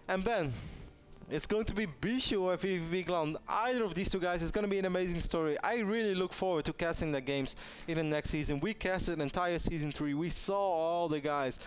And Ben, it's going to be Bischu or VVV Glon. Either of these two guys is going to be an amazing story. I really look forward to casting the games in the next season. We casted entire season 3. We saw all the guys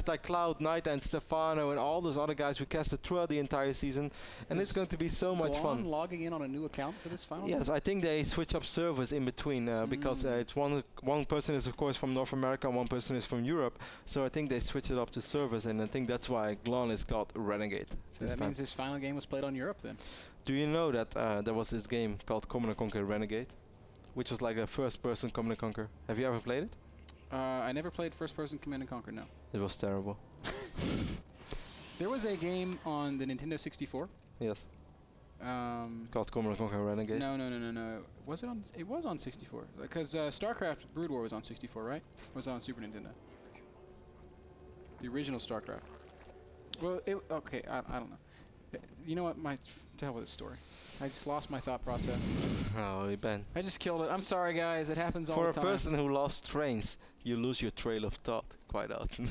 like Cloud, Knight, and Stefano, and all those other guys we casted throughout the entire season. And it's going to be so much fun. Logging in on a new account for this final? Yes, I think they switch up servers in between because it's one person is of course from North America, one person is from Europe. So I think they switch it up to servers, and I think that's why Glon is called Renegade. So that means this final game was played on Europe then? Do you know that there was this game called Command & Conquer Renegade, which was like a first-person Command & Conquer? Have you ever played it? I never played first-person Command & Conquer, no. It was terrible. There was a game on the Nintendo 64. Yes. Called Command & Conquer Renegade. No. Was it on? It was on 64 because StarCraft Brood War was on 64, right? Or was it on Super Nintendo? The original StarCraft. Well, okay. I don't know. You know what? To hell with this story. I just lost my thought process. Oh, Ben. I just killed it. I'm sorry, guys. It happens all the time. For a person who lost trains, you lose your trail of thought quite often.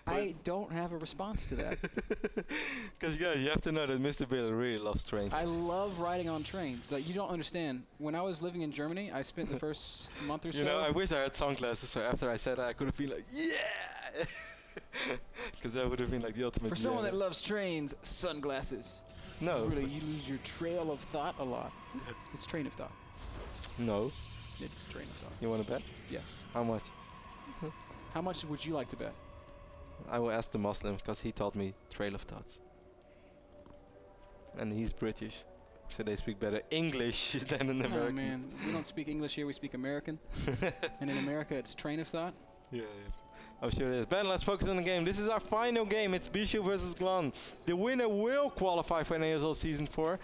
I don't have a response to that. Because guys, you have to know that MrBitter really loves trains. I love riding on trains. Like, you don't understand. When I was living in Germany, I spent the first month or so. You know, I wish I had sunglasses, so after I said that, I could have been like, yeah! Because that would have been like the ultimate. For someone that loves trains, sunglasses. No. Really, you lose your trail of thought a lot. It's train of thought. No. It's train of thought. You want to bet? Yes. How much? How much would you like to bet? I will ask the Muslim, because he taught me trail of thoughts. And he's British, so they speak better English than an American. Oh man, we don't speak English here, we speak American. And in America it's train of thought? Yeah. I'm sure it is. Ben, let's focus on the game. This is our final game. It's Bischu versus Glon. The winner will qualify for NASL Season 4.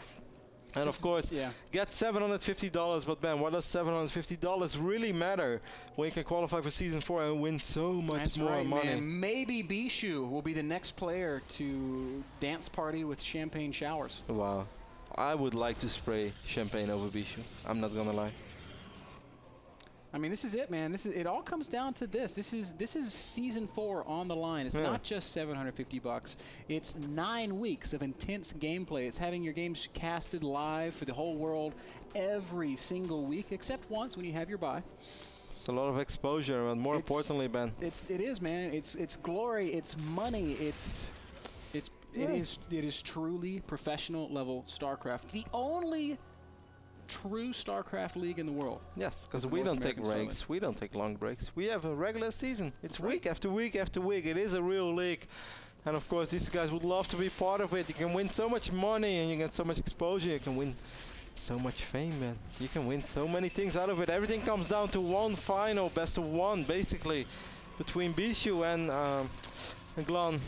And of course, get $750. But Ben, what does $750 really matter when you can qualify for Season 4 and win so much more money? Man. Maybe Bischu will be the next player to dance party with champagne showers. Wow. I would like to spray champagne over Bischu. I'm not gonna lie. I mean, this is it, man. It all comes down to this. This is Season 4 on the line. It's not just $750. It's 9 weeks of intense gameplay. It's having your games casted live for the whole world every single week, except once when you have your bye. It's a lot of exposure, and more importantly, Ben. It is, man. It's glory. It's money. It is truly professional level StarCraft. The only true StarCraft league in the world. Yes, because we don't take breaks. We don't take long breaks. We have a regular season. It's week after week after week. It is a real league. And of course, these guys would love to be part of it. You can win so much money and you get so much exposure. You can win so much fame, man. You can win so many things out of it. Everything comes down to one final, best of one, basically, between Bischu and Glon.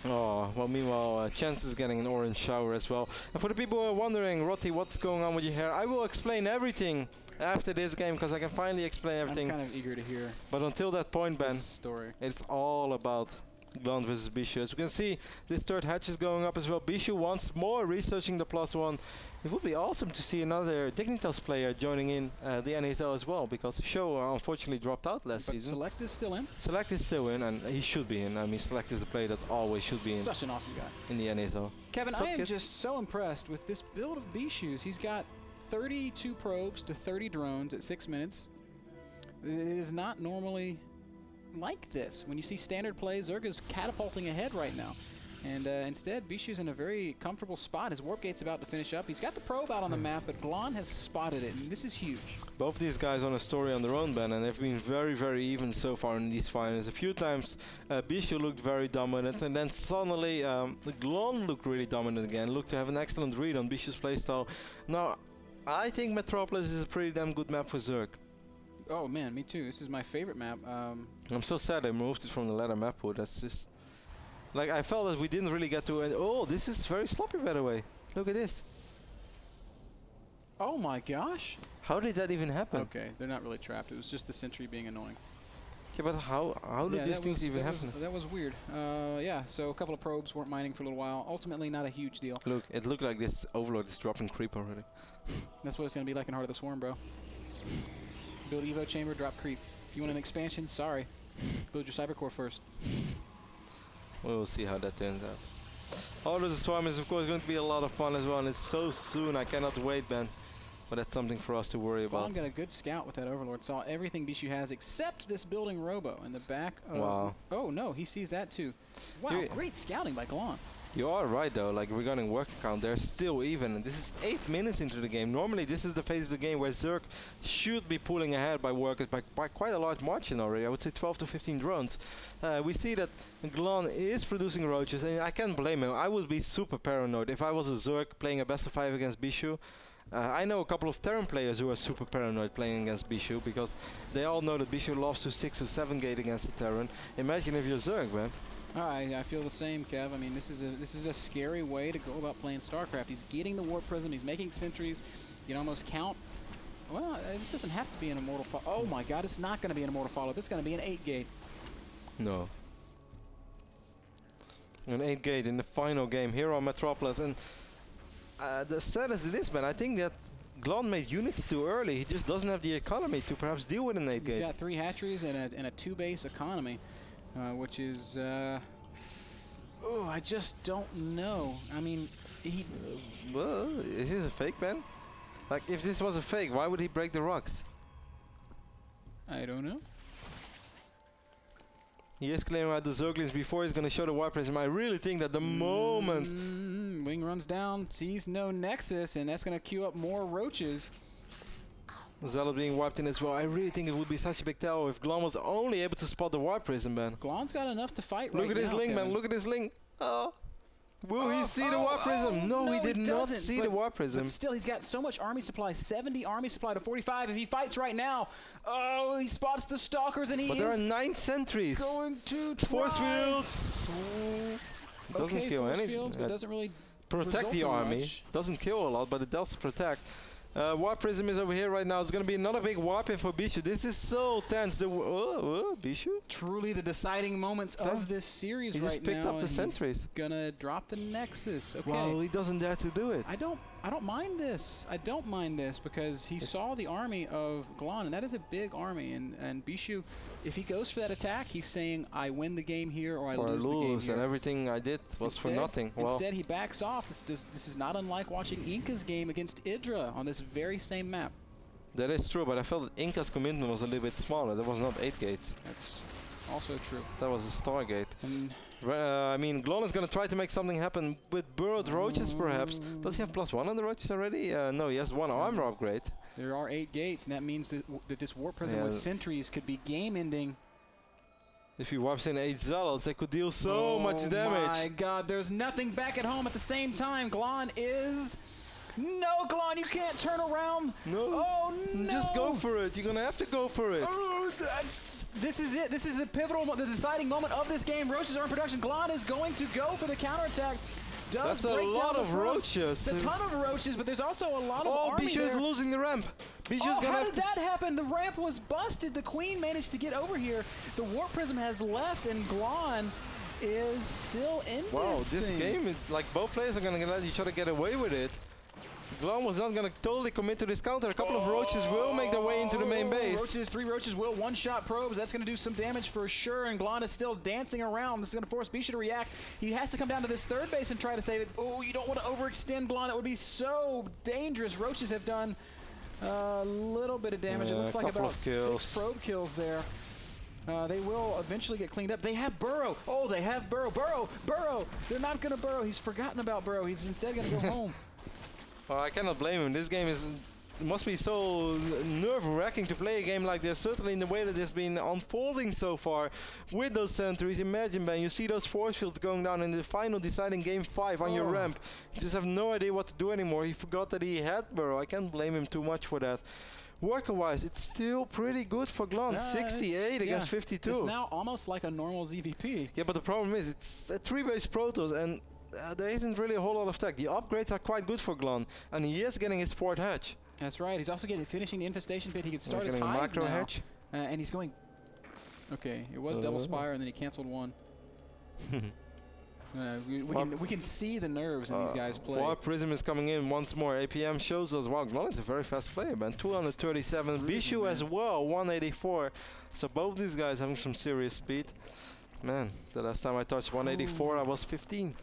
Oh, well, meanwhile, Chance is getting an orange shower as well. And for the people who are wondering, Rotti, what's going on with your hair? I will explain everything after this game, because I can finally explain everything. I'm kind of eager to hear. But until that point, Ben, story. It's all about Glon versus Bischu. As we can see, this third hatch is going up as well. Bischu once more researching the +1. It would be awesome to see another Dignitas player joining in the NASL as well, because Show unfortunately dropped out last season. Select is still in? Select is still in, and he should be in. I mean, Select is the player that always should be in. Such an awesome guy. In the NASL. Kevin, I am just so impressed with this build of Bischu's. He's got 32 probes to 30 drones at 6 minutes. It is not normally like this. When you see standard play, Zerga's catapulting ahead right now. And instead, Bischu's in a very comfortable spot. His warp gate's about to finish up. He's got the probe out on the map, but Glon has spotted it, and this is huge. Both these guys on a story on their own, Ben, and they've been very, very even so far in these finals. A few times, Bischu looked very dominant, and then suddenly, Glon looked really dominant again. Looked to have an excellent read on Bischu's playstyle. Now, I think Metropolis is a pretty damn good map for Zerg. Oh man, me too. This is my favorite map. I'm so sad I moved it from the ladder map pool. That's just... Like, I felt that we didn't really get to it. Oh, this is very sloppy, by the way. Look at this. Oh my gosh. How did that even happen? Okay, they're not really trapped. It was just the sentry being annoying. Yeah, but how did these things even happen? That was weird. Yeah, so a couple of probes weren't mining for a little while. Ultimately, not a huge deal. Look, it looked like this Overlord is dropping creep already. That's what it's going to be like in Heart of the Swarm, bro. Build Evo chamber, drop creep. If you want an expansion, sorry. Build your Cybercore first. We'll see how that turns out. Orders of Swarm is of course going to be a lot of fun as well, and it's so soon. I cannot wait, Ben. But that's something for us to worry about. Glon got a good scout with that Overlord. Saw everything Bischu has except this building robo in the back. Wow. Oh no, he sees that too. Wow, great scouting by Glon. You are right though, like regarding work account, they're still even. And this is 8 minutes into the game. Normally this is the phase of the game where Zerg should be pulling ahead by workers by quite a large margin already. I would say 12 to 15 drones. We see that Glon is producing roaches, and I can't blame him. I would be super paranoid if I was a Zerg playing a best of 5 against Bischu. I know a couple of Terran players who are super paranoid playing against Bischu because they all know that Bischu loves to 6 or 7 gate against the Terran. Imagine if you're Zerg, man. I feel the same, Kev. I mean, this is a scary way to go about playing StarCraft. He's getting the Warp Prism. He's making sentries. You can almost count. Well, this doesn't have to be an Immortal Follow. Oh my God, it's not going to be an Immortal Follow. This is going to be an 8 gate. No. An 8 gate in the final game here on Metropolis, and the sad as it is, man, I think that Glon made units too early. He just doesn't have the economy to perhaps deal with an 8 gate. He's got 3 hatcheries and a 2-base economy, which is, oh, I just don't know. I mean, he... well, is this a fake, man? Like, if this was a fake, why would he break the rocks? I don't know. He is clearing out the Zerglings before he's going to show the Warp Prism. I really think that the moment... Wing runs down, sees no Nexus, and that's going to queue up more roaches. Zealot being wiped in as well. I really think it would be such a big tell if Glon was only able to spot the Warp Prism, man. Glon's got enough to fight right now. Look at his link, man. Look at his link. Oh. Will he see the Warp Prism? No, he did not see the Warp Prism. But still, he's got so much army supply. 70 army supply to 45. If he fights right now, oh, he spots the Stalkers, and but there are 9 sentries. Going to Force fields. Doesn't kill anything. Fields, but doesn't really protect the army. Doesn't kill a lot, but it does protect. Warp Prism is over here right now. It's going to be another big warp in for Bischu. This is so tense. Bischu? Truly the deciding moments of this series right now. He just picked up the sentries. He's going to drop the Nexus. Okay. Well, he doesn't dare to do it. I don't mind this. I don't mind this because he saw the army of Glon, and that is a big army. And Bischu, if he goes for that attack, he's saying, I win the game here or I lose the game here. And everything I did was for nothing. Instead, he backs off. This is not unlike watching Inca's game against Idra on this very same map. That is true, but I felt that Inca's commitment was a little bit smaller. There was not 8 gates. That's also true. That was a star gate. I mean, Glon is going to try to make something happen with burrowed roaches, perhaps. Does he have +1 on the roaches already? No, he has 1 armor upgrade. There are 8 gates, and that means that this Warp Prism with sentries could be game-ending. If he warps in 8 Zealots, they could deal so much damage. Oh my God, there's nothing back at home at the same time. Glon is... No, Glon, you can't turn around. No. Oh, no. Just go for it. You're going to have to go for it. This is it. This is the pivotal, the deciding moment of this game. Roaches are in production. Glon is going to go for the counterattack. That's a lot of roaches. It's a ton of roaches, but there's also a lot of army Bischu is losing the ramp. How did that happen? The ramp was busted. The Queen managed to get over here. The Warp Prism has left, and Glon is still in this game, is like both players are going to let each other get away with it. Glon was not going to totally commit to this counter. A couple of roaches will make their way into the main base. 3 roaches will one-shot probes. That's going to do some damage for sure, and Glon is still dancing around. This is going to force Bischu to react. He has to come down to this 3rd base and try to save it. Oh, you don't want to overextend Glon. That would be so dangerous. Roaches have done a little bit of damage. It looks like about 6 probe kills there. They will eventually get cleaned up. They have Burrow. Oh, they have Burrow. Burrow. They're not going to Burrow. He's forgotten about Burrow. He's instead going to go home. Well, I cannot blame him. This game must be so nerve-wracking to play a game like this, certainly in the way that it's been unfolding so far with those sentries. Imagine, Ben, you see those force fields going down in the final deciding game 5 on your ramp. You just have no idea what to do anymore. He forgot that he had Burrow. I can't blame him too much for that. Worker-wise, it's still pretty good for Glon. 68 against 52. It's now almost like a normal ZVP. Yeah, but the problem is it's a 3-base Protoss, and there isn't really a whole lot of tech. The upgrades are quite good for Glon, and he is getting his 4th hatch. That's right. He's also finishing the infestation pit. He can start his hive macro now. hatch. And he's going... Okay, it was double spire, and then he canceled 1. We can see the nerves in these guys play. War Prism is coming in once more. APM shows us, wow, Glon is a very fast player, man. 237. Bischu as well, 184. So both these guys having some serious speed. Man, the last time I touched 184, I was 15.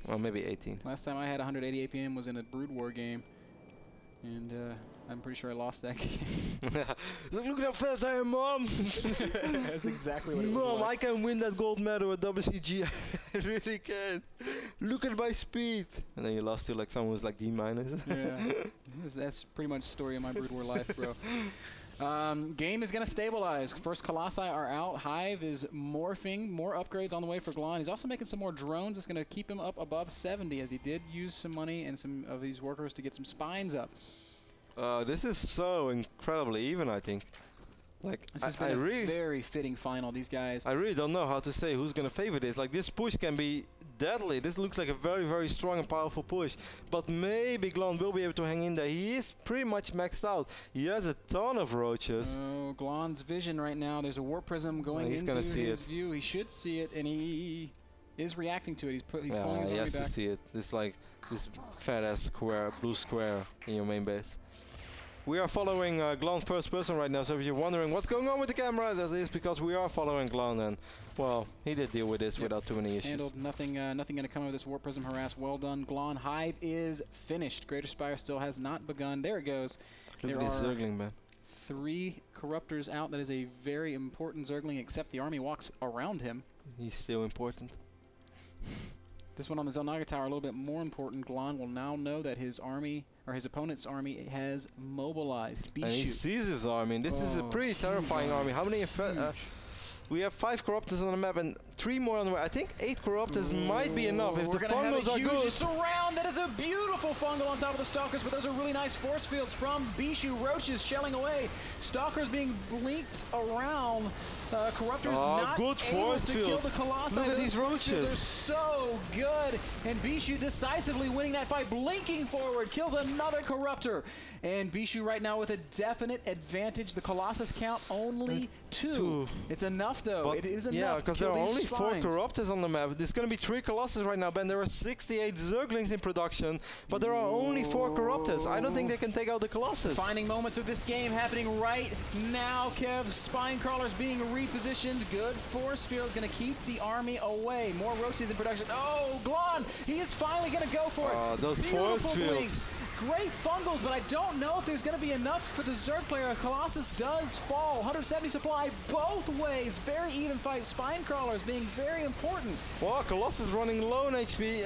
Well, maybe 18. Last time I had 180 APM was in a Brood War game. And I'm pretty sure I lost that game. Look at how fast I am, Mom! That's exactly what it was Mom, like. I can win that gold medal at WCG. I really can. Look at my speed. And then you lost to like someone who's like D-. Yeah, that's pretty much the story of my Brood War life, bro. Game is going to stabilize. First Colossi are out. Hive is morphing. More upgrades on the way for Glon. He's also making some more drones. It's going to keep him up above 70 as he did use some money and some of these workers to get some spines up. This is so incredibly even, I think. Like, this has been a very fitting final. These guys. I really don't know how to say who's going to favor this. Like, this push can be deadly. This looks like a very, very strong and powerful push. But maybe Glon will be able to hang in there. He is pretty much maxed out. He has a ton of roaches. Oh, Glon's vision right now. There's a Warp Prism going into his view. He should see it, and he is reacting to it. He's pulling his army back. He has to see it. It's like this fat-ass square, blue square in your main base. We are following Glon first person right now, so if you're wondering what's going on with the camera, that is because we are following Glon, and, well, he did deal with this without too many issues. Handled. Nothing going to come of this Warp Prism harass. Well done, Glon. Hive is finished. Greater Spire still has not begun. There it goes. Look at this Zergling, man. 3 Corruptors out. That is a very important Zergling, except the army walks around him. He's still important. This one on the Zelnaga Tower, a little bit more important. Glon will now know that his army, or his opponent's army, has mobilized. And he sees his army. This is a pretty terrifying army. How many? We have 5 Corruptors on the map and 3 more on the way. I think 8 Corruptors might be enough if the fungals are good. Surround. That is a beautiful fungal on top of the Stalkers, but those are really nice force fields from Bischu. Roaches shelling away. Stalkers being blinked around. Corruptors not good able force to fields. Kill the Colossi. Look at these roaches. They're so good. And Bischu decisively winning that fight, blinking forward, kills another Corruptor. And Bischu right now with a definite advantage. The Colossus count only 2. It's enough though. But it is enough. Yeah, because there are only spines. 4 Corruptors on the map. There's going to be 3 Colossus right now, Ben. There are 68 Zerglings in production, but there are only 4 Corruptors. I don't think they can take out the Colossus. Defining moments of this game happening right now, Kev. Spine crawlers being repositioned. Good force field is going to keep the army away. More roaches in production. Oh, Glon! He is finally going to go for it. Those Beautiful force blinks. fields. Great fungals, but I don't know if there's going to be enough for the Zerg player. Colossus does fall. 170 supply both ways. Very even fight. Spine crawlers being very important. Wow, Colossus running low on HP.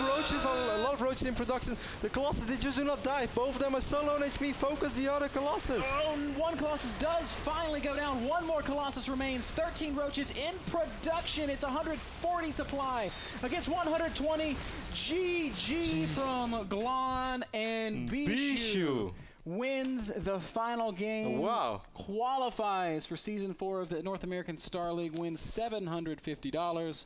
Roaches, a lot of roaches in production. The Colossus, they just do not die. Both of them are so low on HP. Focus the other Colossus. Oh, one Colossus does finally go down. One more Colossus remains. 13 roaches in production. It's 140 supply against 120. GG from Glon, and Bischu wins the final game. Wow. Qualifies for Season 4 of the North American Star League, wins $750.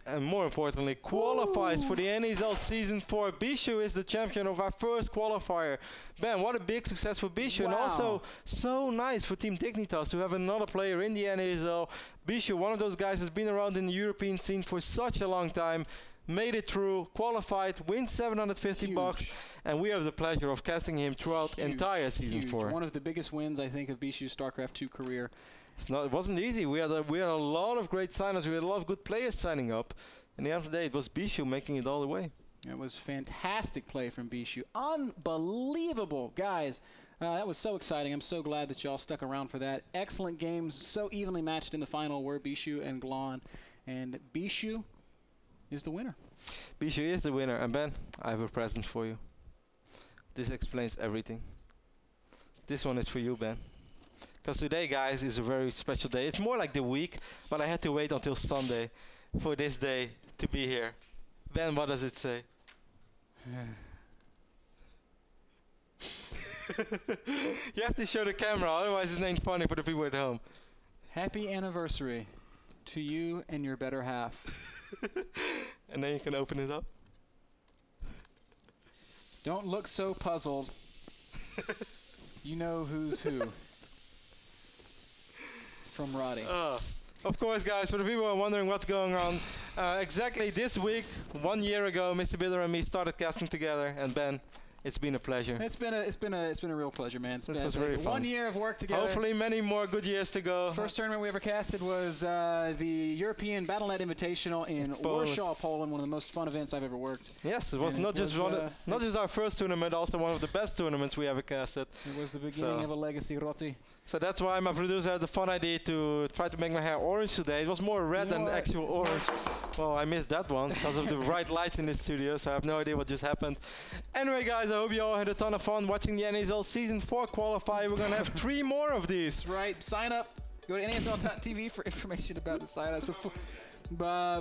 And more importantly, qualifies for the NASL Season 4. Bischu is the champion of our first qualifier. Ben, what a big success for Bischu. Wow. And also, so nice for Team Dignitas to have another player in the NASL. Bischu, one of those guys who's been around in the European scene for such a long time. Made it through, qualified, wins $750, and we have the pleasure of casting him throughout entire Season 4. One of the biggest wins, I think, of Bischu's StarCraft II career. It wasn't easy. We had a lot of great signers. We had a lot of good players signing up. In the end of the day, it was Bischu making it all the way. It was fantastic play from Bischu. Unbelievable, guys. That was so exciting. I'm so glad that y'all stuck around for that. Excellent games, so evenly matched in the final were Bischu and Glon. And Bischu is the winner. Bischu is the winner. And Ben, I have a present for you. This explains everything. This one is for you, Ben. Because today, guys, is a very special day. It's more like the week, but I had to wait until Sunday for this day to be here. Ben, what does it say? You have to show the camera, otherwise it ain't funny for the people at home. Happy anniversary to you and your better half. And then you can open it up. Don't look so puzzled. You know who's who. From Roddy. Of course, guys, for the people who are wondering what's going on, Exactly this week, 1 year ago, MrBitter and me started casting together, and Ben, it's been a pleasure. It's been a real pleasure, man. It was very fun. 1 year of work together. Hopefully many more good years to go. First tournament we ever casted was the European Battle.net Invitational in Warsaw, Poland. One of the most fun events I've ever worked. Yes, it was not just our first tournament, also one of the best tournaments we ever casted. It was the beginning of a legacy, Rotti. So that's why my producer had the fun idea to try to make my hair orange today. It was more red than actual orange. Well, I missed that one because of the bright lights in the studio, so I have no idea what just happened. Anyway, guys, I hope you all had a ton of fun watching the NASL Season 4 qualifier. We're going to have 3 more of these. Right. Sign up. Go to NASL.tv for information about the sign-ups.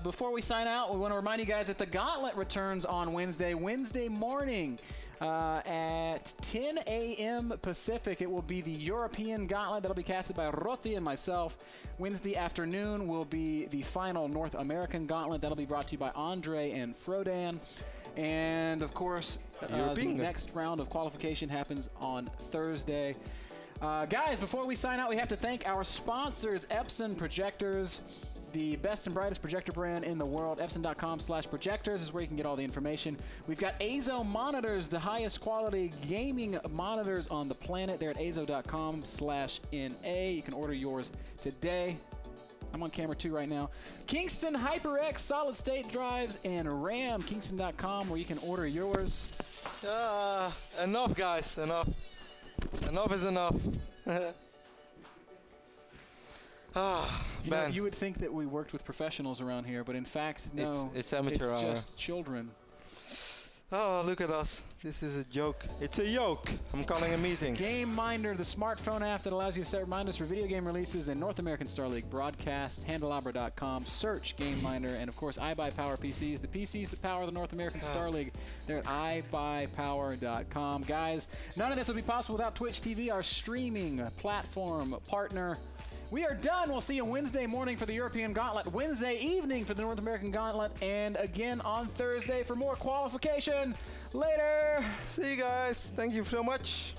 Before we sign out, we want to remind you guys that the Gauntlet returns on Wednesday morning. At 10 a.m. Pacific, it will be the European Gauntlet that'll be casted by Rotti and myself. Wednesday afternoon will be the final North American Gauntlet that'll be brought to you by Andre and Frodan. And of course, the next round of qualification happens on Thursday. Guys, before we sign out, we have to thank our sponsors, Epson Projectors, the best and brightest projector brand in the world. Epson.com/projectors is where you can get all the information. We've got Azo monitors, the highest quality gaming monitors on the planet. They're at azo.com/NA. You can order yours today. I'm on camera too right now. Kingston HyperX solid state drives and RAM. Kingston.com where you can order yours. Enough, guys. Enough. Enough is enough. Ben. You would think that we worked with professionals around here, but in fact, no. It's amateur hour. It's just children. Oh, look at us. This is a joke. It's a yoke. I'm calling a meeting. Game Minder, the smartphone app that allows you to set reminders for video game releases and North American Star League broadcast. Handelabra.com. Search Game Minder. And, of course, iBuyPower PCs. The PCs that power the North American Star League. They're at iBuyPower.com. Guys, none of this would be possible without Twitch TV, our streaming platform partner. We are done. We'll see you Wednesday morning for the European Gauntlet, Wednesday evening for the North American Gauntlet, and again on Thursday for more qualification. Later. See you guys. Thank you so much.